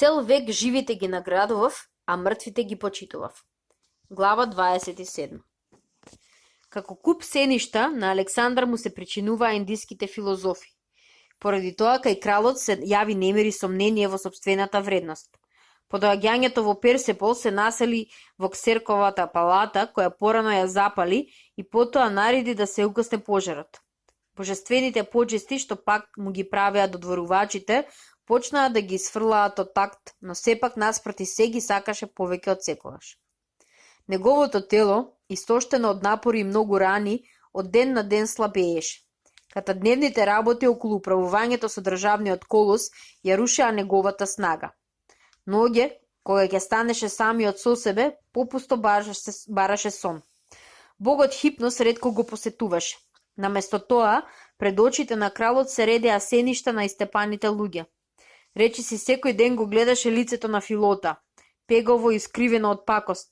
Цел век живите ги наградував, а мртвите ги почитував. Глава 27. Како куп сеништа, на Александар му се причинуваа индиските филозофи. Поради тоа, кај кралот се јави немери сомнение во собствената вредност. По доаѓањето во Персепол се насели во Ксерковата палата, која порано ја запали и потоа нареди да се угасне пожарот. Божествените почести, што пак му ги правеа додворувачите, почнаа да ги сфрлаат од такт, но сепак наспроти се ги сакаше повеќе од секогаш. Неговото тело, истоштено од напори и многу рани, од ден на ден слабееше. Катадневните работи околу управувањето со државниот колос ја рушеа неговата снага. Ноќе, кога ќе станеше самиот со себе, попусто бараше сон. Богот Хипнос ретко го посетуваше. Наместо тоа, пред очите на кралот се редеа сеништа на истепаните луѓе. Речиси секој ден го гледаше лицето на Филота, пегово и искривено од пакост,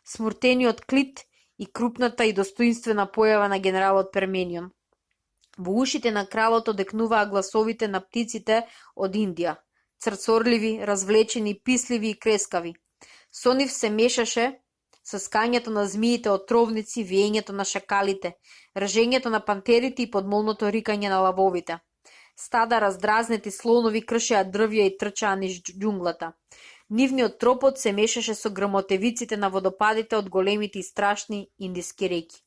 смуртениот клит и крупната и достоинствена појава на генералот Перменион. Во ушите на кралот одекнуваа гласовите на птиците од Индија, црцорливи, развлечени, писливи и крескави. Со нив се мешаше съскањето на змиите отровници, веењето на шакалите, ржењето на пантерите и подмолното рикање на лавовите. Стада раздразнети слонови кршеа дрвја и трчаа низ џунглата. Нивниот тропот се мешаше со грмотевиците на водопадите од големите и страшни индиски реки.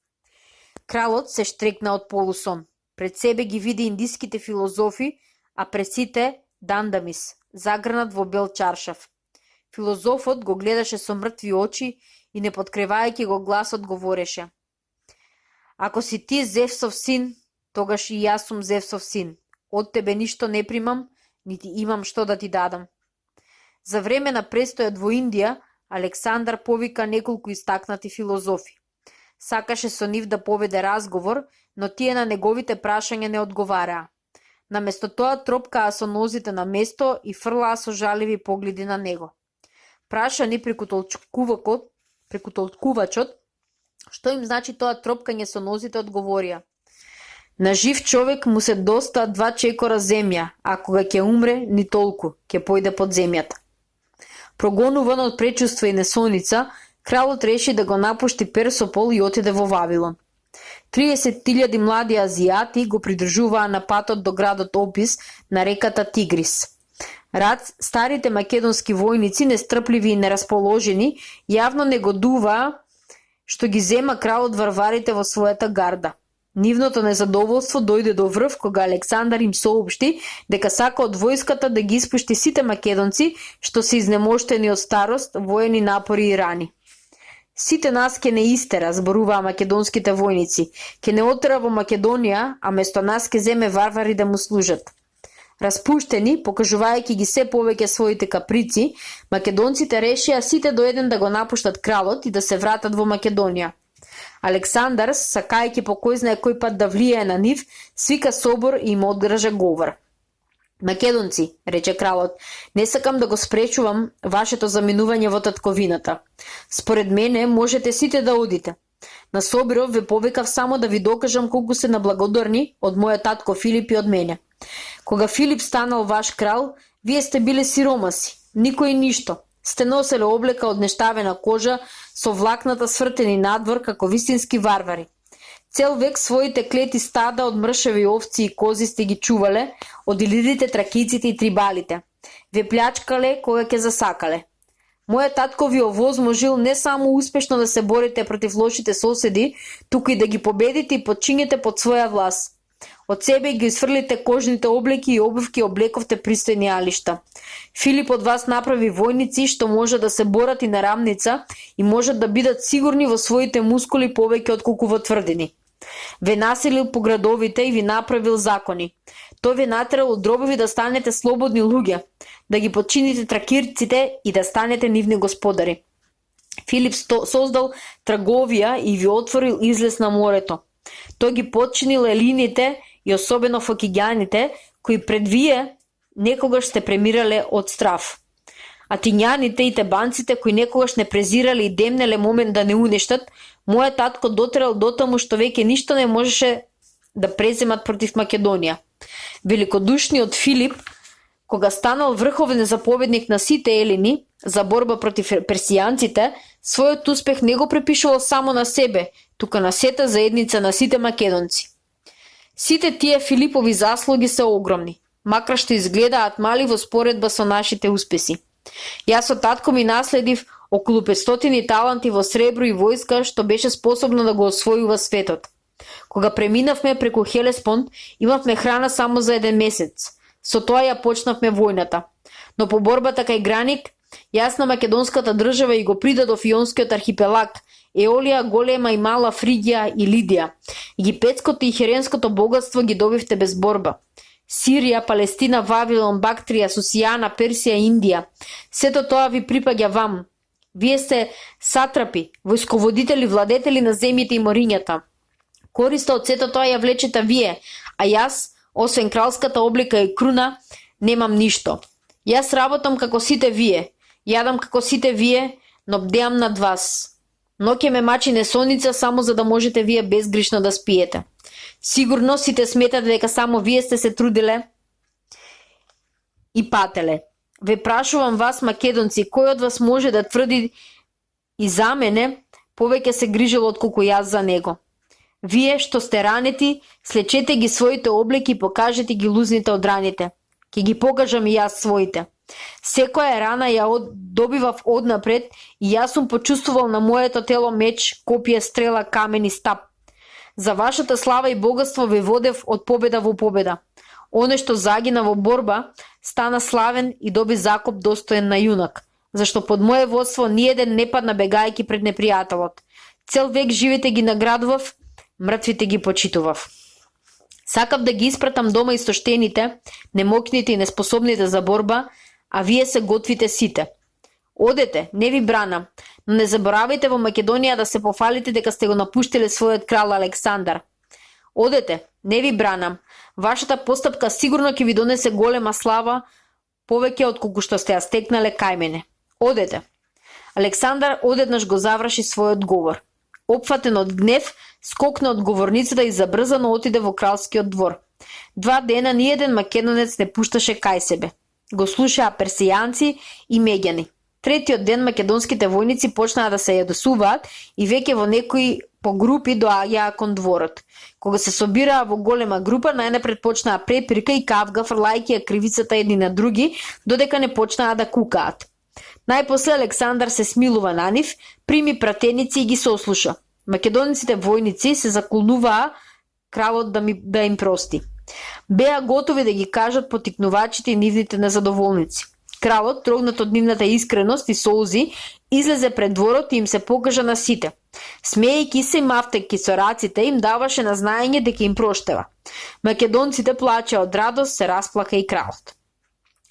Кралот се штрекна од полусон. Пред себе ги види индиските филозофи, а пред сите Дандамис, загрнат во бел чаршав. Филозофот го гледаше со мртви очи и не подкревајќи го гласот говореше: "Ако си ти Зевсов син, тогаш и јас сум Зевсов син. Од тебе ништо не примам, нити имам што да ти дадам." За време на престојот во Индија, Александар повика неколку истакнати филозофи. Сакаше со нив да поведе разговор, но тие на неговите прашања не одговараа. Наместо тоа тропкаа со нозите на место и фрлаа со жалеви погледи на него. Прашани преку толкувачот, што им значи тоа тропкање со нозите, одговорија: "На жив човек му се доста 2 чекора земја, а кога ќе умре, ни толку, ќе појде под земјата." Прогонуван од пречувство и несоница, кралот реши да го напушти Персопол и отиде во Вавилон. 30.000 млади азиати го придржуваа на патот до градот Опис на реката Тигрис. Старите македонски војници, нестрпливи и нерасположени, јавно негодуваа што ги зема кралот варварите во својата гарда. Нивното незадоволство дојде до врв кога Александар им соопшти дека сака од војската да ги испушти сите македонци што се изнемоштени од старост, воени напори и рани. "Сите нас ке не истера," зборуваа македонските војници. "Ке не отера во Македонија, а место нас ке земе варвари да му служат." Распуштени, покажувајќи ги се повеќе своите каприци, македонците решија сите до еден да го напуштат кралот и да се вратат во Македонија. Александар, сакајќи по кој знае кој пат да влијае на нив, свика собор и им одржа говор. "Македонци," рече кралот, "не сакам да го спречувам вашето заминување во татковината. Според мене можете сите да одите. На соборот ве повикав само да ви докажам колку се наблагодарни од мојот татко Филип и од мене. Кога Филип станал ваш крал, вие сте биле сиромаси, никој ништо. Сте носеле облека од нештавена кожа со влакната свртени надвор како вистински варвари. Цел век своите клети стада од мршеви овци и кози сте ги чувале, од илирите, тракиците и трибалите. Ве плячкале кога ќе засакале. Мојот татко ви овозможил не само успешно да се борите против лошите соседи, туку и да ги победите и подчињете под своја власт. Од себе ги сврлите кожните облеки и обувки, облековте пристојни алишта. Филип од вас направи војници што може да се борат и на рамница и можат да бидат сигурни во своите мускули повеќе отколку во тврдини. Ве населил по градовите и ви направил закони. Тој ве натерал од дробови да станете слободни луѓе, да ги подчините тракирците и да станете нивни господари. Филип создал трговија и ви отворил излез на морето. Тој ги подчинил елините и особено фокиѓаните, кои пред вие некогаш сте премирале од страв. Атињаните и тебанците, кои некогаш не презирале и демнеле момент да не уништат, мојот татко дотерал до таму што веќе ништо не можеше да преземат против Македонија. Великодушниот Филип, Кога станал врховен заповедник на сите елини за борба против персијанците, својот успех не го препишувал само на себе, тука на сета заедница на сите македонци. Сите тие Филипови заслуги се огромни, макар што изгледаат мали во споредба со нашите успеси. Јас од татко ми наследив околу 500 таланти во сребро и војска што беше способна да го освојува светот. Кога преминавме преку Хелеспонд, имавме храна само за 1 месец. Со тоа ја почнавме војната. Но по борбата кај Граник, јас на македонската држава и го придадов Ионскиот архипелаг, Еолија, Голема и Мала Фригија и Лидија. Египетското и херенското богатство ги добивте без борба. Сирија, Палестина, Вавилон, Бактрија, Сусијана, Персија, Индија. Сето тоа ви припаѓа вам. Вие сте сатрапи, војсководители, владетели на земјите и морињата. Користа од сето тоа ја влечете вие, а јас, освен кралската облика и круна, немам ништо. Јас работам како сите вие, јадам како сите вие, но бдеам над вас. Ноќе ме мачи несоница само за да можете вие безгришно да спиете. Сигурно сите сметате дека само вие сте се трудиле и пателе. Ве прашувам вас, македонци, кој од вас може да тврди и за мене повеќе се грижело отколку јас за него? Вие што сте ранети, слечете ги своите облеки и покажете ги лузните од раните. Ке ги покажам и јас своите. Секоја рана ја добивав однапред и јас сум почувствувал на моето тело меч, копие, стрела, камен и стап. За вашата слава и богатство ве водев од победа во победа. Оне што загина во борба, стана славен и доби закоп достоен на јунак, зашто под мое водство ниеден не падна бегајки пред непријателот. Цел век живите ги наградував, мртвите ги почитував. Сакав да ги испратам дома истоштените, немокните и неспособните за борба, а вие се готвите сите. Одете, не ви бранам, но не заборавајте во Македонија да се пофалите дека сте го напуштиле својот крал Александар. Одете, не ви бранам, вашата постапка сигурно ќе ви донесе голема слава, повеќе отколку што сте ја стекнале кај мене. Одете. Александар одеднаш го заврши својот говор. Опфатен од гнев, скокна од говорницата и забрзано отиде во кралскиот двор. 2 дена ниеден македонец не пушташе кај себе. Го слушаа персијанци и меѓани. Третиот ден македонските војници почнаа да се јадосуваат и веќе во некои по групи доаѓаа кон дворот. Кога се собираа во голема група, најнапред почнаа препирка и кавга, фрлајќи ја кривицата едни на други, додека не почнаа да кукаат. Најпосле Александар се смилува на нив, прими пратеници и ги сослуша. Македонците војници се заколнуваа кралот да им прости. Беа готови да ги кажат потикнувачите и нивните незадоволници. Кралот, трогнат од нивната искреност и солзи, излезе пред дворот и им се покажа на сите. Смеејќи се и мавтејќи со раците, им даваше на знаење дека им проштева. Македонците плачеа од радост, се расплака и кралот.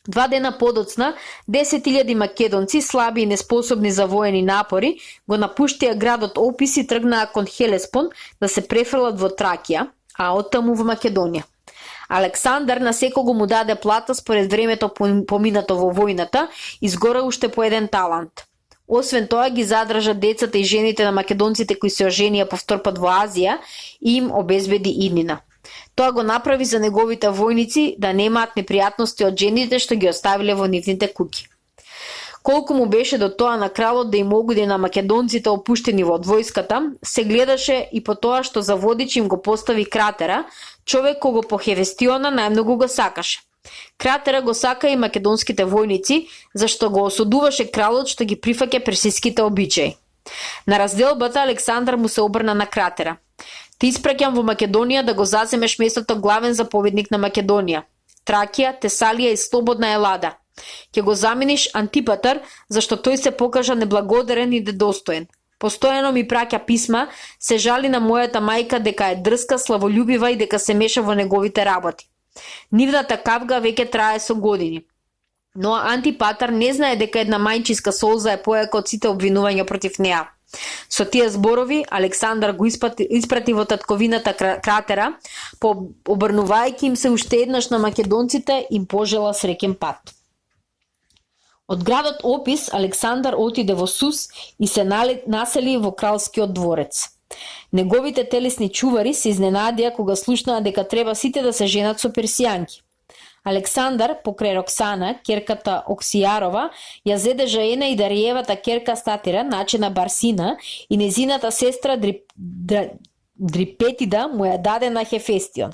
2 дена подоцна, 10.000 македонци, слаби и неспособни за воени напори, го напуштија градот Опис и тргнаа кон Хелеспон да се префрлат во Тракија, а оттаму во Македонија. Александар на секого му даде плата според времето поминато во војната и згора уште по 1 талант. Освен тоа ги задржа децата и жените на македонците кои се оженија повтор пат во Азија и им обезбеди иднина. Тоа го направи за неговите војници да немаат непријатности од жените што ги оставиле во нивните куќи. Колку му беше до тоа на кралот да им угоди на македонците опуштени во војската, се гледаше и по тоа што за водич им го постави Кратера, човек кого по Хевестиона најмногу го сакаше. Кратера го сака и македонските војници, зашто го осудуваше кралот што ги прифаќа персиските обичаи. На разделбата Александар му се обрна на Кратера. Ти испраќам во Македонија да го заземеш местото главен заповедник на Македонија. Тракија, Тесалија и слободна Елада. Ќе го замениш Антипатар, зашто тој се покажа неблагодарен и недостоен. Постојано ми праќа писма, се жали на мојата мајка дека е дрска, славолюбива и дека се меша во неговите работи. Нивната кавга веќе трае со години. Но Антипатар не знае дека една мајчиска солза е појака од сите обвинувања против неа. Со тие зборови Александар го испрати во татковината Кратера, обрнувајќи им се уште еднаш на македонците, им пожела среќен пат. Од градот Опис Александар отиде во Сус и се насели во кралскиот дворец. Неговите телесни чувари се изненадија кога слушнаа дека треба сите да се женат со персијанки. Александар, покрај Роксана, керката Оксијарова, ја зеде жаена и Дариевата керка Статира, начина Барсина, и незината сестра Дрипетида му ја даде на Хефестион.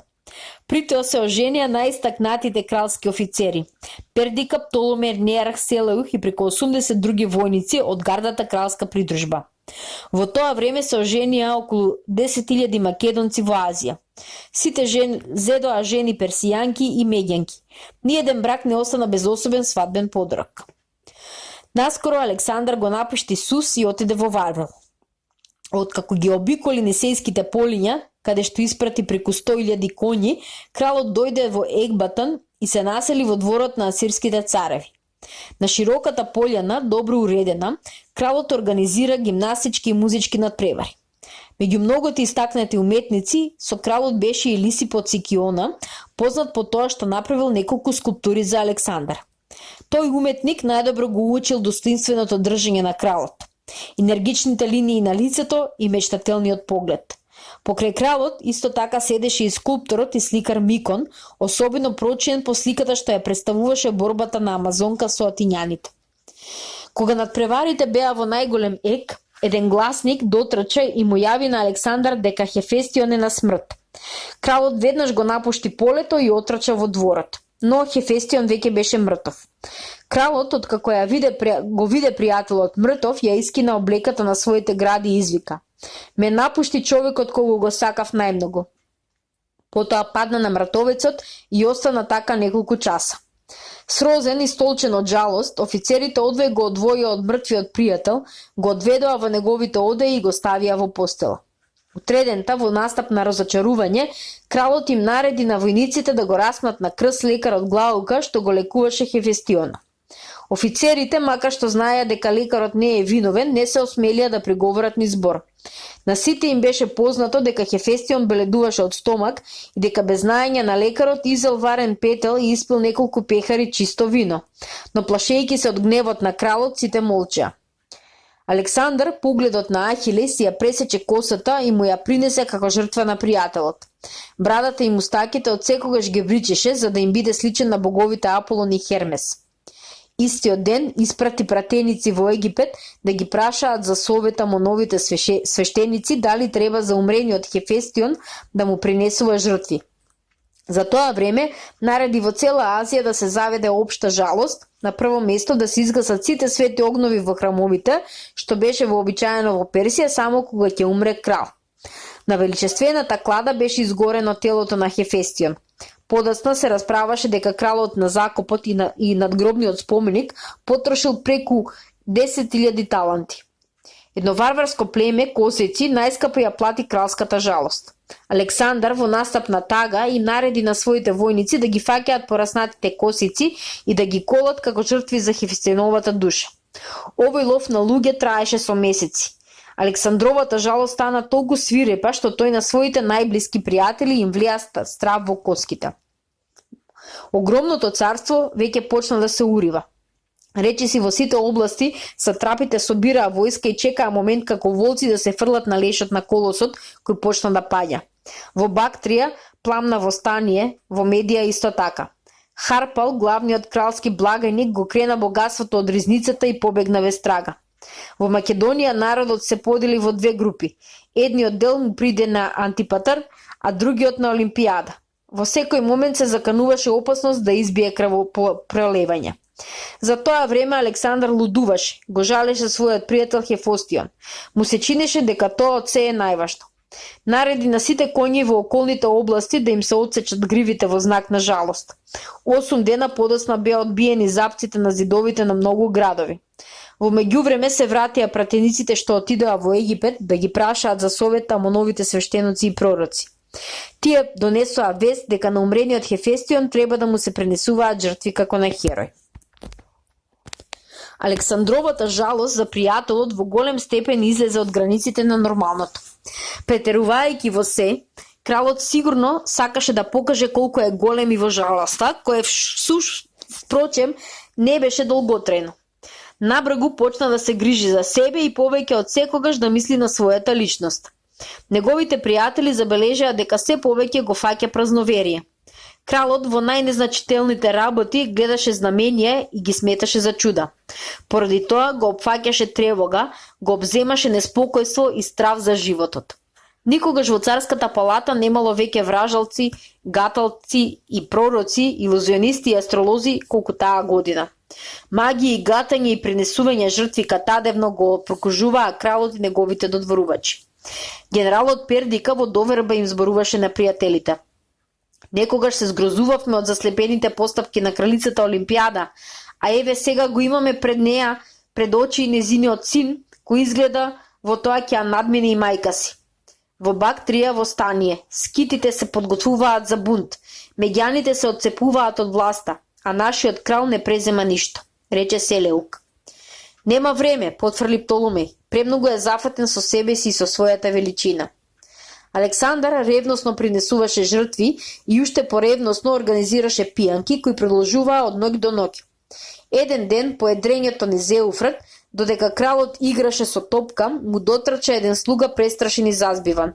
При тоа се оженија најистакнатите кралски офицери: Пердикап, Толомер, Неарх, Селеух и преку 80 други војници од гардата кралска придружба. Во тоа време се оженија околу 10.000 македонци во Азија. Сите зедоа жени персијанки и меѓанки. Ниеден брак не остана без особен свадбен подрак. Наскоро Александар го напушти Сус и отиде во Варвел. Откако ги обиколи Нисејските полиња, каде што испрати преку 100.000 коњи, кралот дојде во Екбатан и се насели во дворот на асирските цареви. На широката полјана, добро уредена, кралот организира гимнастички и музички надпревари. Меѓу многоти истакнати уметници, со кралот беше и Лисипот Сикиона, познат по тоа што направил неколку скулптури за Александар. Тој уметник најдобро го учил достоинственото држење на кралот, енергичните линии на лицето и мечтателниот поглед. Покрај кралот исто така седеше и скулпторот и сликар Микон, особено прочиен по сликата што ја представуваше борбата на Амазонка со атињаните. Кога надпреварите беа во најголем ек, еден гласник дотрча и му јави на Александар дека Хефестион е на смрт. Кралот веднаш го напушти полето и отрча во дворот, но Хефестион веќе беше мртов. Кралот, откако го виде пријателот мртов, ја искина облеката на своите гради и извика: "Ме напушти човекот кого го сакав најмногу." Потоа падна на мратовецот и остана така неколку часа. Срозен и столчен од жалост, офицерите одвај го одвоија од мртвиот пријател, го одведоа во неговите одеи и го ставија во постела. Утредента, во настап на разочарување, кралот им нареди на војниците да го распнат на крст лекарот Глаука што го лекуваше Хефестиона. Офицерите, макар што знаеа дека лекарот не е виновен, не се осмелија да преговорат ни збор. На сите им беше познато дека Хефестион беледуваше од стомак и дека без знаење на лекарот изел варен петел и испил неколку пехари чисто вино, но плашејќи се од гневот на кралот, сите молчеа. Александар, погледот на Ахилес, ја пресече косата и му ја принесе како жртва на пријателот. Брадата и мустаките од секогаш ги вричеше за да им биде сличен на боговите Аполон и Хермес. Истиот ден испрати пратеници во Египет да ги прашаат за совета му новите свештеници дали треба за умрениот Хефестион да му принесува жртви. За тоа време нареди во цела Азија да се заведе општа жалост, на прво место да се изгасат сите свети огнови во храмовите, што беше вообичаено во Персија само кога ќе умре крал. На величествената клада беше изгорено телото на Хефестион. Подоцна се расправаше дека кралот на закопот и надгробниот споменик потрошил преку 10.000 таланти. Едно варварско племе, косеци, најскапо ја плати кралската жалост. Александар во настап на тага им нареди на своите војници да ги фаќаат пораснатите косици и да ги колат како жртви за Хефестионовата душа. Овој лов на луѓе траеше со месеци. Александровата жалост стана толку свирепа што тој на своите најблиски пријатели им влија страв во коските. Огромното царство веќе почна да се урива. Речиси во сите области сатрапите собираа војска и чекаа момент како волци да се фрлат на лешот на колосот кој почна да паѓа. Во Бактрија пламна востание, во Медија исто така. Харпал, главниот кралски благајник, го крена богатството од ризницата и побегна без трага. Во Македонија народот се подели во две групи. Едниот дел му приде на Антипатар, а другиот на Олимпијада. Во секој момент се закануваше опасност да избие крвопролевање. За тоа време Александар лудуваше, го жалеше својот пријател Хефестион. Му се чинеше дека тоа од се е најважно. Нареди на сите коњи во околните области да им се отсечат гривите во знак на жалост. 8 дена подоцна беа одбиени запците на зидовите на многу градови. Во меѓувреме се вратија пратениците што отидоа во Египет да ги прашаат за совета Амоновите свештеноци и пророци. Тие донесоа вест дека на умрениот Хефестион треба да му се пренесуваат жртви како на херој. Александровата жалост за пријателот во голем степен излезе од границите на нормалното. Претерувајќи во се, кралот сигурно сакаше да покаже колку е голем и во жалоста, која впрочем не беше долготрено. Набргу почна да се грижи за себе и повеќе од секогаш да мисли на својата личност. Неговите пријатели забележаа дека се повеќе го фаќа празноверие. Кралот во најнезначителните работи гледаше знамение и ги сметаше за чуда. Поради тоа го опфаќаше тревога, го обземаше неспокојство и страв за животот. Никогаш во царската палата немало веќе вражалци, гаталци и пророци, илузионисти и астролози колку таа година. Магија и гатање и принесување жртви катадевно го прокажуваа кралот и неговите додворувачи. Генералот Пердика во доверба им зборуваше на пријателите. Некогаш се згрозувавме од заслепените постапки на кралицата Олимпијада, а еве сега го имаме пред неа, пред очи и незиниот син, кој изгледа во тоа ќе ја надмине и мајка си. Во Бактрија востание, скитите се подготвуваат за бунт, меѓаните се отцепуваат од власта, а нашиот крал не презема ништо, рече Селеук. Нема време, потврли Птоломеј, премногу е зафатен со себе си и со својата величина. Александар ревносно принесуваше жртви и уште поревносно организираше пијанки кои продолжуваа од ноќ до ноќ. Еден ден по едрењето на Зеуфрат, додека кралот играше со топка, му дотрча еден слуга престрашен и зазбиван.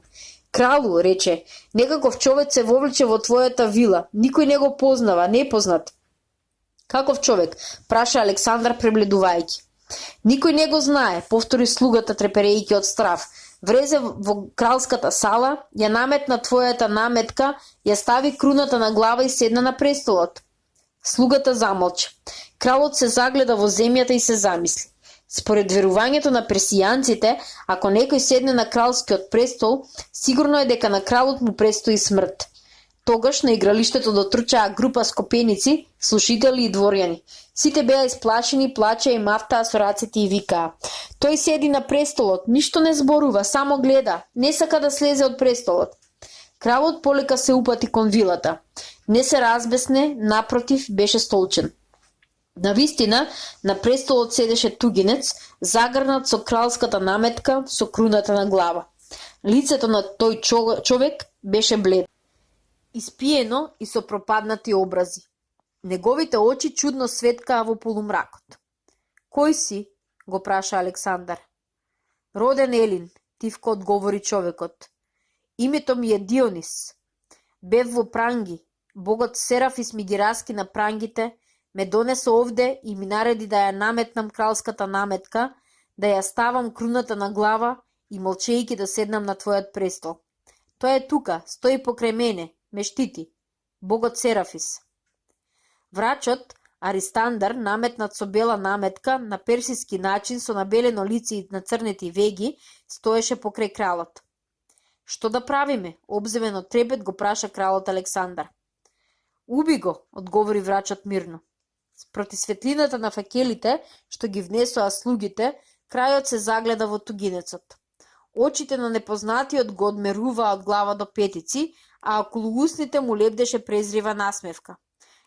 Кралу, рече, некаков човек се вовлече во твојата вила, никој не го познава, непознат. Каков човек? Праша Александар пребледувајќи. Никој не го знае, повтори слугата треперејќи од страв. Врезе во кралската сала, ја наметна твојата наметка, ја стави круната на глава и седна на престолот. Слугата замолча. Кралот се загледа во земјата и се замисли. Според верувањето на персијанците, ако некој седне на кралскиот престол, сигурно е дека на кралот му престои смрт. Тогаш на игралиштето дотрчаа група скопеници, слушатели и дворјани. Сите беа исплашени, плачеа и мафтаа со рацете и викаа: "Тој седи на престолот, ништо не зборува, само гледа, не сака да слезе од престолот." Кралот полека се упати кон вилата. Не се разбесне, напротив, беше столчен. Навистина, на престолот седеше тугинец, загрнат со кралската наметка, со круната на глава. Лицето на тој човек беше бледно, испиено и со пропаднати образи. Неговите очи чудно светкаа во полумракот. "Кој си?" го праша Александар. "Роден Елин," тивко одговори човекот. "Името ми е Дионис. Бев во Пранги. Богот Серафис ми ги раскина прангите, ме донесе овде и ми нареди да ја наметнам кралската наметка, да ја ставам круната на глава и молчејќи да седнам на твојот престол. Тој е тука, стои покрај мене, ме штити. Богот Серафис." Врачот, Аристандар, наметнат со бела наметка, на персиски начин, со набелено лице и на црнети веги, стоеше покрај кралот. "Што да правиме?" обзевен од трепет го праша кралот Александар. "Уби го," одговори врачот мирно. Спроти светлината на факелите, што ги внесоа слугите, крајот се загледа во тугинецот. Очите на непознатиот го одмеруваа од глава до петици, а околу усните му лебдеше презрива насмевка.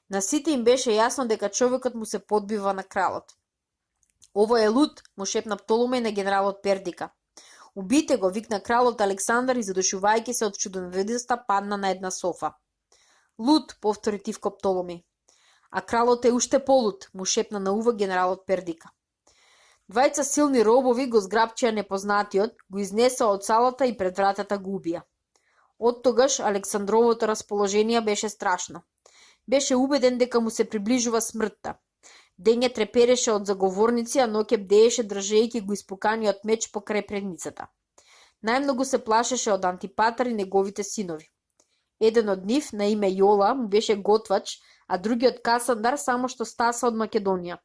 На сите им беше јасно дека човекот му се подбива на кралот. "Ово е луд," му шепна Птоломеј на генералот Пердика. "Убите го," викна кралот Александар и задушувајќи се од чудовидоста падна на една софа. "Луд," повтори тивко Птоломеј. "А кралот е уште полуд," му шепна на ува генералот Пердика. Двајца силни робови го зграбчија непознатиот, го изнесоа од салата и пред вратата го убија. Оттогаш Александровото расположение беше страшно. Беше убеден дека му се приближува смртта. Дење трепереше од заговорници, а ноќе бдееше држејќи го испуканиот меч покрај предницата. Најмногу се плашеше од Антипатар и неговите синови. Еден од нив, на име Јола, му беше готвач, а другиот Касандар само што стаса од Македонија.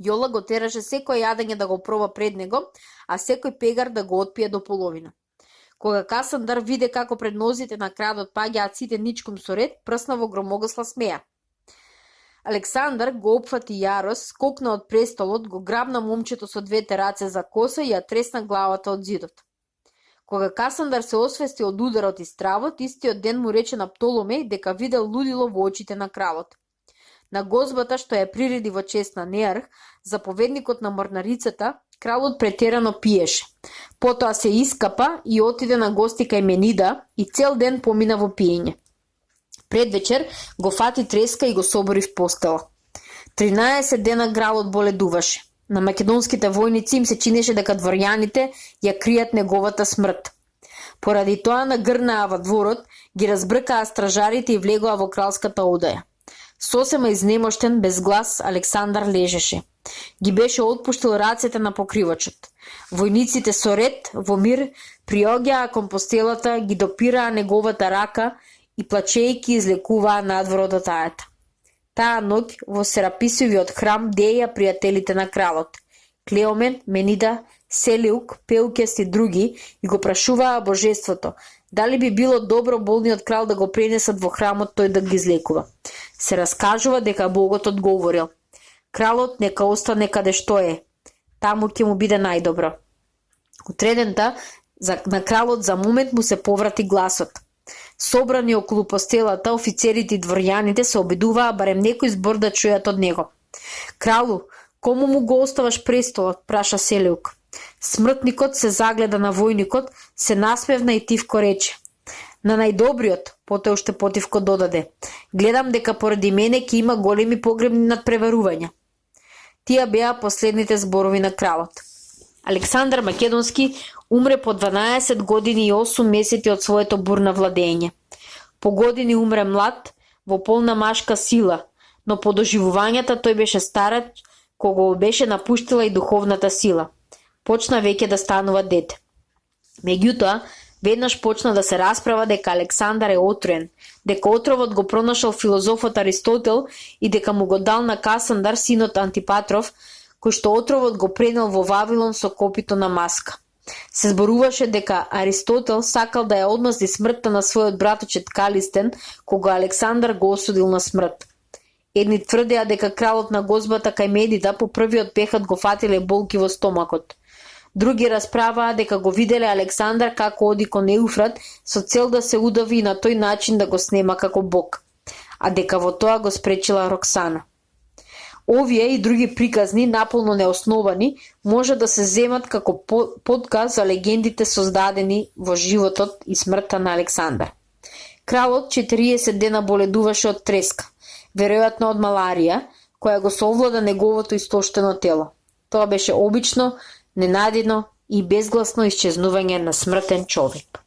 Јола го тераше секој јадење да го проба пред него, а секој пегар да го отпие до половина. Кога Касандар виде како пред нозите на крадот паѓаат сите ничком со ред, прсна во громогласна смеја. Александар го опфати јарос, скокна од престолот, го грабна момчето со двете раце за коса и ја тресна главата од зидот. Кога Касандар се освести од ударот и стравот, истиот ден му рече на Птоломеј дека видел лудило во очите на кралот. На гозбата што ја приреди во чест на Неарх, заповедникот на морнарицата, кралот претерано пиеше. Потоа се искапа и отиде на гости кај Менида и цел ден помина во пиење. Пред вечер го фати треска и го собори в постела. 13 дена кралот боледуваше. На македонските војници им се чинеше дека дворјаните ја кријат неговата смрт. Поради тоа нагрнаа во дворот, Ги разбркаа стражарите и влегоа во кралската одаја. Сосема изнемоштен, без глас, Александар лежеше. Ги беше отпуштил рацете на покривачот. Војниците со ред, во мир, приоѓаа кон постелата, ги допираа неговата рака и плачејки излекуваа надвор од атајата. Таа ноќ во Сераписовиот храм деја пријателите на кралот. Клеомен, Менида, Селиук, Пеукес и други и го прашуваа божеството дали би било добро болниот крал да го пренесат во храмот тој да ги излекува. Се раскажува дека Богот одговорил: кралот нека остане каде што е, таму ќе му биде најдобро. Утредента на кралот за момент му се поврати гласот. Собрани околу постелата, офицерите и дворјаните се обидуваа барем некој збор да чујат од него. Кралу, кому му го оставаш престолот, праша Селиук. Смртникот се загледа на војникот, се насмевна и тивко рече: на најдобриот, потоа уште потивко додаде: гледам дека поради мене ќе има големи погребни надпреварувања. Тие беа последните зборови на кралот. Александар Македонски умре по 12 години и 8 месеци од своето бурно владење. По години умре млад, во полна машка сила, но по доживувањата тој беше старач кога го беше напуштила и духовната сила. Почна веќе да станува дете. Меѓутоа, веднаш почна да се расправа дека Александар е отруен, дека отровот го пронашал филозофот Аристотел и дека му го дал на Касандар, синот Антипатров, кој што отровот го пренел во Вавилон со копито на маска. Се зборуваше дека Аристотел сакал да ја одмазди смртта на својот браточет Калистен, кога Александар го осудил на смрт. Едни тврдеа дека кралот на гозбата кај Медида по првиот пехат го фатиле болки во стомакот. Други расправаа дека го виделе Александар како оди кон Еуфрат со цел да се удави и на тој начин да го снема како бог, а дека во тоа го спречила Роксана. Овие и други приказни, наполно неосновани, може да се земат како подказ за легендите создадени во животот и смртта на Александар. Кралот 40 дена боледуваше од треска, веројатно од маларија, која го совлада неговото истоштено тело. Тоа беше обично, ненадено и безгласно исчезнување на смртен човек.